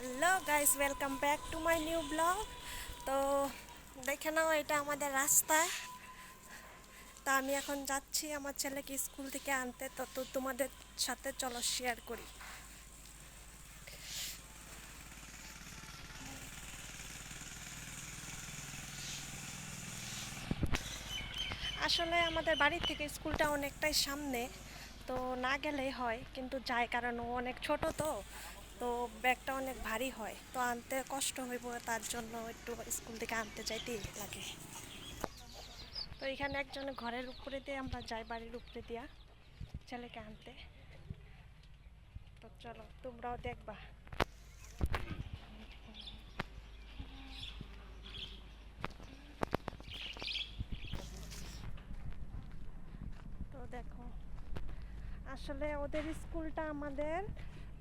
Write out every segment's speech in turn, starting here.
Hello guys, welcome back to my new blog. তো দেখে নাও, এটা আমাদের রাস্তায়। তো আমি এখন যাচ্ছি আমার ছেলেকে স্কুল থেকে আনতে। তো তোমাদের সাথে চলো শেয়ার করি। আসলে আমাদের বাড়ি থেকে স্কুলটা অনেকটাই সামনে, তো না গেলেই হয়, কিন্তু যাই, কারণ ও অনেক ছোট। তো ব্যাগটা অনেক ভারী হয়, তো আনতে কষ্ট হইব, তার জন্য একটু স্কুল থেকে আনতে যাইতেই লাগে। তো এখানে একজন ঘরের উপরে দিয়ে আমরা যাই, বাড়ির উপরে দিয়া ছেলেকে আনতে। তো চলো, তোমরাও দেখবা। তো দেখো, আসলে ওদের স্কুলটা আমাদের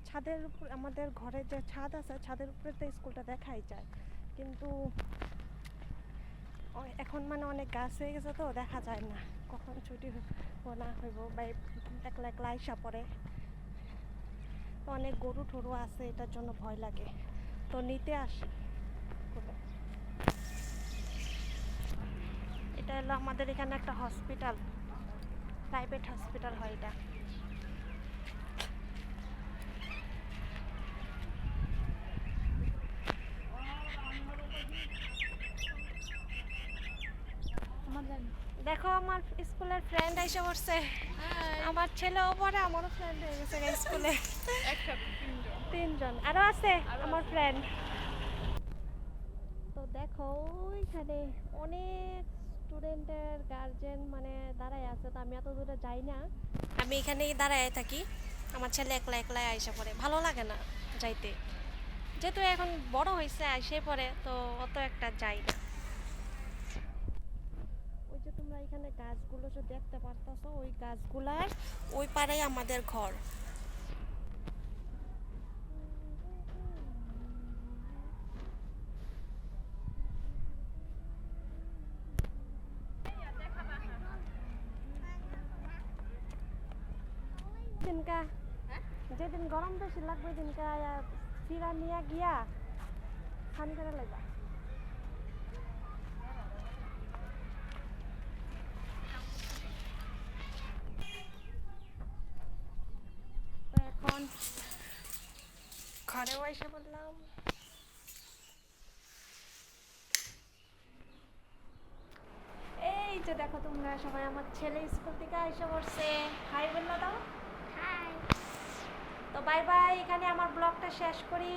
ছাদের উপর, আমাদের ঘরের যে ছাদ আছে ছাদের উপরে তো স্কুলটা দেখাই যায়, কিন্তু এখন মানে অনেক গাছ হয়ে গেছে, তো দেখা যায় না কখন ছুটি না হইব, বা একলা একলা আইসা পড়ে। তো অনেক গরু টরু আছে, এটার জন্য ভয় লাগে, তো নিতে আসে। এটা হলো আমাদের এখানে একটা হসপিটাল, প্রাইভেট হসপিটাল হয় এটা। দেখো, আমার স্কুলের ফ্রেন্ড এসে পড়ছে। আমার ছেলেও পড়ে, আমারও ফ্রেন্ড হয়ে গেছে স্কুলে। তিনজন আরো আছে আমার ফ্রেন্ড। তো দেখো, ওইখানে অনেক স্টুডেন্টের গার্জেন মানে দাঁড়ায় আছে, তো আমি এত দূরে যাই না, আমি এখানেই দাঁড়ায় থাকি। আমার ছেলে একলা একলাই আইসা পড়ে, ভালো লাগে না যাইতে, যেহেতু এখন বড় হয়েছে আইসে পড়ে, তো অত একটা যাই না। ওই যে তোমরা এখানে গাছগুলো যে দেখতে পারতেছো, ওই গাছগুলার ওই পাড়াই আমাদের ঘর। দিনকা যেদিন গরম বেশি লাগবে, দিনকা চিরা নিয়ে গিয়া খানি করে লাগবা। তো এখন ঘরেও এসে বললাম। এই যে দেখো তোমরা সবাই, আমার ছেলে স্কুল থেকে এসে পড়ছে। হাই বললো, দাও হাই। তো বাই বাই, এখানে আমার ব্লগটা শেষ করি।